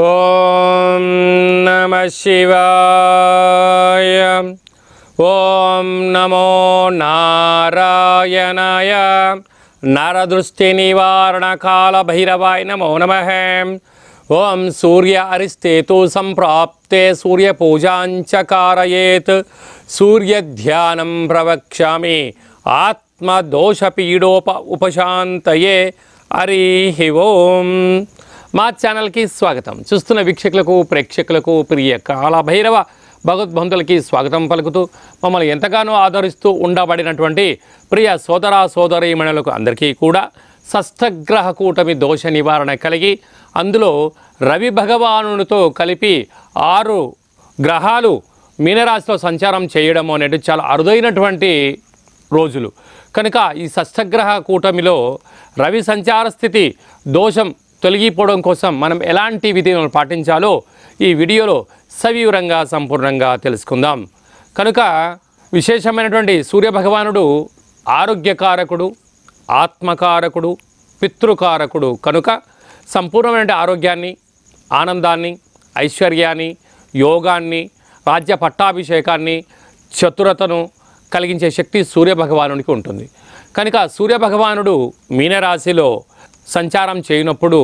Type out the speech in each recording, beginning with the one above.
ఓం నమః శివాయ. ఓం నమో నారాయణాయ. నరదృష్టి నివారణ కాల భైరవాయ నమో నమః. ఓం సూర్య అరిష్టేతు సంప్రాప్తే సూర్య పూజాంచ కారయేత్. సూర్య ధ్యానం ప్రవక్ష్యామి ఆత్మదోషపీడోప ఉపశాంతయే. హరి ఓం. మా ఛానల్కి స్వాగతం. చూస్తున్న వీక్షకులకు ప్రేక్షకులకు ప్రియ కాలభైరవ భగవద్బంధులకి స్వాగతం పలుకుతూ మమ్మల్ని ఎంతగానో ఆదరిస్తూ ఉండబడినటువంటి ప్రియ సోదర సోదరీమణులకు అందరికీ కూడా షష్ఠగ్రహ కూటమి దోష నివారణ కలిగి అందులో రవి భగవానునితో కలిపి 6 గ్రహాలు మీనరాశిలో సంచారం చేయడం అనేది చాలా అరుదైనటువంటి రోజులు కనుక ఈ షష్ఠగ్రహ కూటమిలో రవి సంచార స్థితి దోషం తొలగిపోవడం కోసం మనం ఎలాంటి విధిని పాటించాలో ఈ వీడియోలో సవివరంగా సంపూర్ణంగా తెలుసుకుందాం. కనుక విశేషమైనటువంటి సూర్యభగవానుడు ఆరోగ్యకారకుడు, ఆత్మకారకుడు, పితృకారకుడు కనుక సంపూర్ణమైన ఆరోగ్యాన్ని, ఆనందాన్ని, ఐశ్వర్యాన్ని, యోగాన్ని, రాజ్య పట్టాభిషేకాన్ని, చతురతను కలిగించే శక్తి సూర్యభగవానునికి ఉంటుంది. కనుక సూర్యభగవానుడు మీనరాశిలో సంచారం చేయనప్పుడు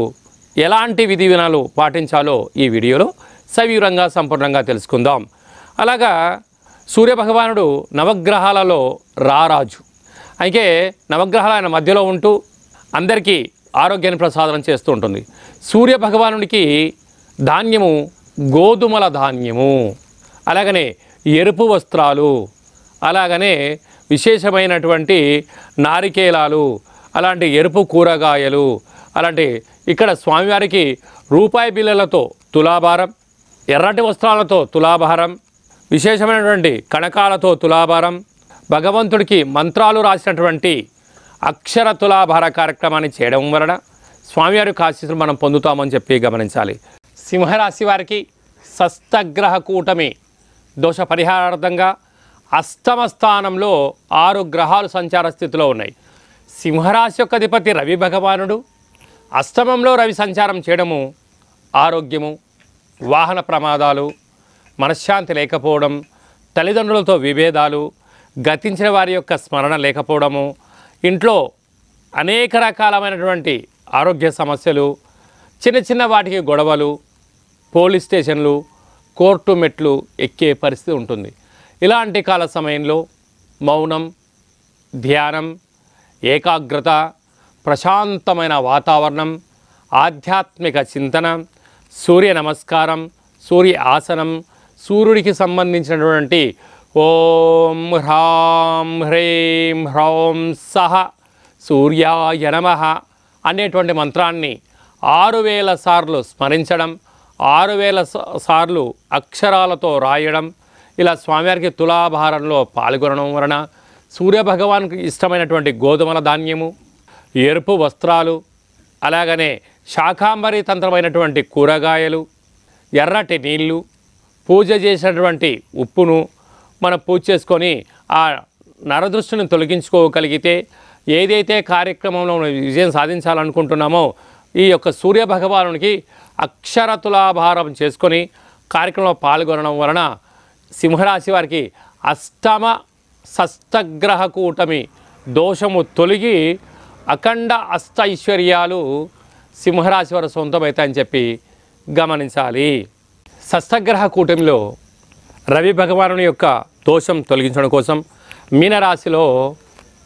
ఎలాంటి విధి విధానాలు పాటించాలో ఈ వీడియోలో సవివరంగా సంపూర్ణంగా తెలుసుకుందాం. అలాగా సూర్యభగవానుడు నవగ్రహాలలో రారాజు. అయితే నవగ్రహాల ఆయన మధ్యలో ఉంటూ అందరికీ ఆరోగ్యాన్ని ప్రసాదం చేస్తూ ఉంటుంది. సూర్యభగవానుడికి ధాన్యము గోధుమల ధాన్యము, అలాగనే ఎరుపు వస్త్రాలు, అలాగనే విశేషమైనటువంటి నారికేలాలు, అలాంటి ఎరుపు కూరగాయలు, అలాంటి ఇక్కడ స్వామివారికి రూపాయి బిళ్ళలతో తులాభారం, ఎర్రటి వస్త్రాలతో తులాభారం, విశేషమైనటువంటి కణకాలతో తులాభారం, భగవంతుడికి మంత్రాలు రాసినటువంటి అక్షర తులాభార కార్యక్రమాన్ని చేయడం వలన స్వామివారి ఆశీస్సులు మనం పొందుతామని చెప్పి గమనించాలి. సింహరాశి వారికి షష్ఠగ్రహ కూటమి దోష పరిహారార్థంగా అష్టమ స్థానంలో 6 గ్రహాలు సంచార స్థితిలో ఉన్నాయి. సింహరాశి యొక్క అధిపతి రవి భగవానుడు అష్టమంలో రవి సంచారం చేయడము ఆరోగ్యము, వాహన ప్రమాదాలు, మనశ్శాంతి లేకపోవడం, తల్లిదండ్రులతో విభేదాలు, గతించిన వారి యొక్క స్మరణ లేకపోవడము, ఇంట్లో అనేక రకాలమైనటువంటి ఆరోగ్య సమస్యలు, చిన్న చిన్న వాటికి గొడవలు, పోలీస్ స్టేషన్లు, కోర్టు మెట్లు ఎక్కే పరిస్థితి ఉంటుంది. ఇలాంటి కాల సమయంలో మౌనం, ధ్యానం, ఏకాగ్రత, ప్రశాంతమైన వాతావరణం, ఆధ్యాత్మిక చింతన, సూర్య నమస్కారం, సూర్య ఆసనం, సూర్యుడికి సంబంధించినటువంటి ఓం హ్రాం హ్రీం హ్రౌం సహ సూర్యాయ నమః అనేటువంటి మంత్రాన్ని 6000 సార్లు స్మరించడం, 6000 సార్లు అక్షరాలతో రాయడం, ఇలా స్వామివారికి తులాభారంలో పాల్గొనడం వలన సూర్యభగవానికి ఇష్టమైనటువంటి గోధుమల ధాన్యము, ఎరుపు వస్త్రాలు, అలాగనే శాకాంబరి తంత్రమైనటువంటి కూరగాయలు, ఎర్రటి నీళ్లు, పూజ చేసినటువంటి ఉప్పును మనం పూజ చేసుకొని ఆ నరదృష్టిని తొలగించుకోగలిగితే ఏదైతే కార్యక్రమంలో విజయం సాధించాలనుకుంటున్నామో ఈ యొక్క సూర్యభగవానునికి అక్షర తులాభారం చేసుకొని కార్యక్రమంలో పాల్గొనడం వలన సింహరాశి వారికి అష్టమ షష్ఠగ్రహ కూటమి దోషము తొలగి అఖండ అష్ట ఐశ్వర్యాలు సింహరాశి వారు సొంతమవుతాయని చెప్పి గమనించాలి. షష్ఠగ్రహ కూటమిలో రవి భగవానుని యొక్క దోషం తొలగించడం కోసం మీనరాశిలో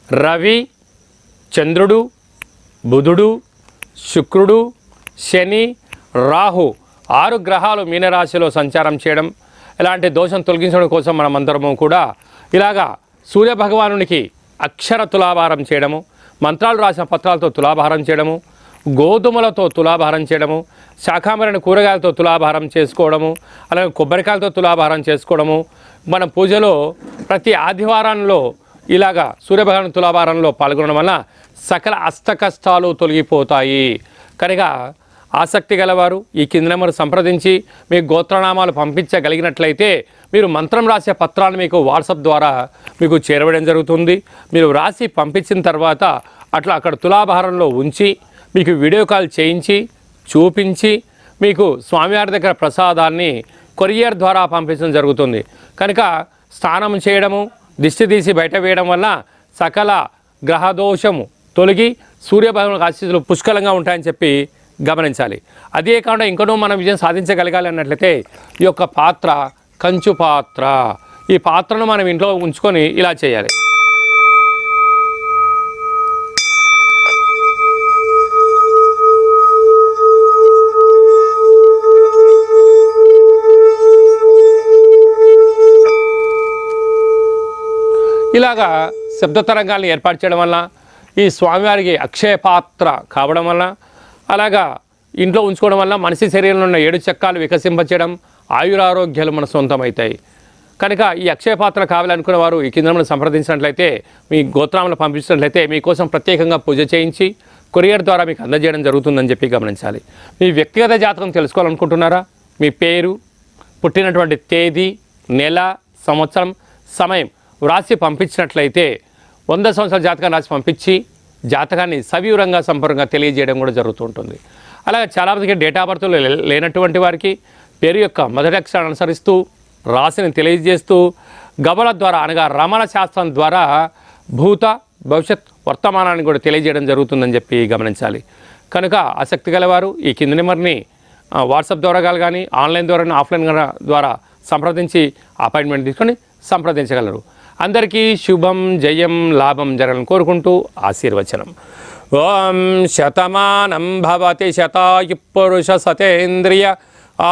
రవి, చంద్రుడు, బుధుడు, శుక్రుడు, శని, రాహు 6 గ్రహాలు మీనరాశిలో సంచారం చేయడం, ఇలాంటి దోషం తొలగించడం కోసం మనమందరము కూడా ఇలాగా సూర్యభగవానునికి అక్షర తులాభారం చేయడము, మంత్రాలు రాసిన పత్రాలతో తులాభారం చేయడము, గోధుమలతో తులాభారం చేయడము, శాకాంబరిని కూరగాయలతో తులాభారం చేసుకోవడము, అలాగే కొబ్బరికాయలతో తులాభారం చేసుకోవడము, మన పూజలో ప్రతి ఆదివారంలో ఇలాగా సూర్యభగవాను తులాభారంలో పాల్గొనడం వల్ల సకల అష్ట కష్టాలు తొలగిపోతాయి. కనుక ఆసక్తి గలవారు ఈ కింది నెంబర్ సంప్రదించి మీ గోత్రనామాలు పంపించగలిగినట్లయితే మీరు మంత్రం రాసే పత్రాలు మీకు వాట్సాప్ ద్వారా మీకు చేరవేయడం జరుగుతుంది. మీరు రాసి పంపించిన తర్వాత అట్లా అక్కడ తులాభారంలో ఉంచి మీకు వీడియో కాల్ చేయించి చూపించి మీకు స్వామివారి దగ్గర ప్రసాదాన్ని కొరియర్ ద్వారా పంపించడం జరుగుతుంది. కనుక స్నానం చేయడము, దిష్టి తీసి బయట వేయడం వల్ల సకల గ్రహదోషము తొలగి సూర్యభగవానుడి ఆశీస్సులు పుష్కలంగా ఉంటాయని చెప్పి గమనించాలి. అదే కాకుండా ఇంకనూ మనం విజయం సాధించగలగాలి అన్నట్లయితే ఈ యొక్క పాత్ర కంచు పాత్ర, ఈ పాత్రను మనం ఇంట్లో ఉంచుకొని ఇలా చేయాలి. ఇలాగా శబ్ద తరంగాలను ఏర్పాటు చేయడం వల్ల ఈ స్వామివారికి అక్షయ పాత్ర కావడం వల్ల, అలాగా ఇంట్లో ఉంచుకోవడం వల్ల మనిషి శరీరంలో ఉన్న 7 చక్రాలు వికసింపచేయడం, ఆయురారోగ్యాలు మన సొంతమవుతాయి. కనుక ఈ అక్షయ పాత్ర కావాలనుకున్న వారు ఈ కింద మనం సంప్రదించినట్లయితే, మీ గోత్రాలను పంపించినట్లయితే మీకోసం ప్రత్యేకంగా పూజ చేయించి కొరియర్ ద్వారా మీకు అందజేయడం జరుగుతుందని చెప్పి గమనించాలి. మీ వ్యక్తిగత జాతకం తెలుసుకోవాలనుకుంటున్నారా? మీ పేరు, పుట్టినటువంటి తేదీ, నెల, సంవత్సరం, సమయం వ్రాసి పంపించినట్లయితే 100 సంవత్సరాల జాతకాన్ని రాసి పంపించి జాతకాన్ని సవివరంగా సంపూర్ణంగా తెలియజేయడం కూడా జరుగుతుంటుంది. అలాగే చాలామందికి డేటా బర్త్లు లేనటువంటి వారికి పేరు యొక్క మొదటి అక్షరాన్ని అనుసరిస్తూ రాశిని తెలియజేస్తూ గబల ద్వారా అనగా రమణ శాస్త్రం ద్వారా భూత భవిష్యత్ వర్తమానాన్ని కూడా తెలియజేయడం జరుగుతుందని చెప్పి గమనించాలి. కనుక ఆసక్తి గలవారు ఈ కింది నెంబర్ని వాట్సాప్ ద్వారా కానీ ఆన్లైన్ ద్వారా ఆఫ్లైన్ ద్వారా సంప్రదించి అపాయింట్మెంట్ తీసుకొని సంప్రదించగలరు. అందరికీ శుభం, జయం, లాభం జరగాలని కోరుకుంటూ ఆశీర్వచనం. ఓం శతమానం భవతి శతాయు పురుష సతేంద్రియ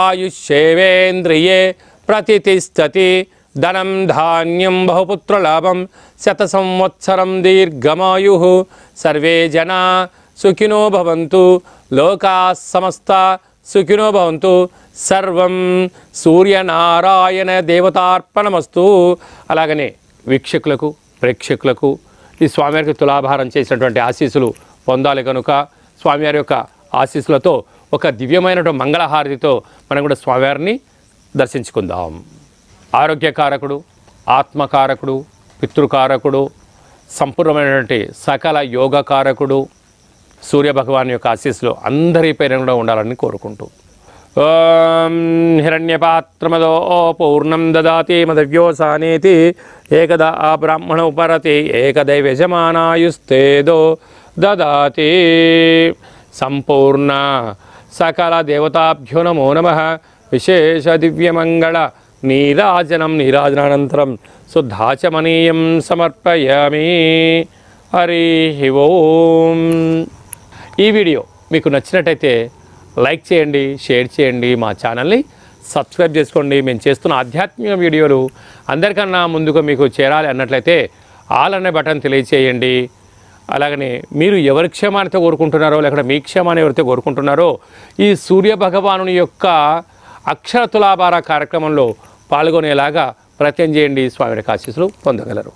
ఆయుష్యేవేంద్రియే ప్రతిష్టతి ధనం ధాన్యం బహుపుత్రలాభం శత సంవత్సరం దీర్ఘమాయు సర్వే జనా సుఖినో భవంతు లోకా సమస్త సుఖినో భవంతు సర్వం సూర్యనారాయణ దేవతార్పణమస్తు. అలాగనే వీక్షకులకు ప్రేక్షకులకు ఈ స్వామివారికి తులాభారం చేసినటువంటి ఆశీస్సులు పొందాలి. కనుక స్వామివారి యొక్క ఆశీస్సులతో ఒక దివ్యమైనటువంటి మంగళహారతితో మనం కూడా స్వామివారిని దర్శించుకుందాం. ఆరోగ్యకారకుడు, ఆత్మకారకుడు, పితృకారకుడు, సంపూర్ణమైనటువంటి సకల యోగకారకుడు సూర్యభగవాన్ యొక్క ఆశీస్సులు అందరి పైన కూడా ఉండాలని కోరుకుంటూ ఓం హిరణ్యపాత్రమదో పూర్ణం దదాతి మదవ్యోసానేతి ఏకదా ఆ బ్రాహ్మణ ఉపరతి ఏకదైవజమానాయుస్తేదో దదాతి. సంపూర్ణ సకల దేవతాభ్యో నమో నమః. విశేష దివ్యమంగళ నీరాజనానంతరం శుద్ధాచమనీయం సమర్పయామి. హరి ఓం. ఈ వీడియో మీకు నచ్చినట్టయితే లైక్ చేయండి, షేర్ చేయండి, మా ఛానల్ని సబ్స్క్రైబ్ చేసుకోండి. మేము చేస్తున్న ఆధ్యాత్మిక వీడియోలు అందరికన్నా ముందుగా మీకు చేరాలి అన్నట్లయితే ఆల్ అనే బటన్ తెలియచేయండి. అలాగనే మీరు ఎవరి క్షేమాన్ని కోరుకుంటున్నారో, లేకపోతే మీ క్షేమాన్ని ఎవరైతే కోరుకుంటున్నారో ఈ సూర్య భగవానుని యొక్క అక్షర తులాభార కార్యక్రమంలో పాల్గొనేలాగా ప్రయత్నం చేయండి. స్వామి ఆశీస్సులు పొందగలరు.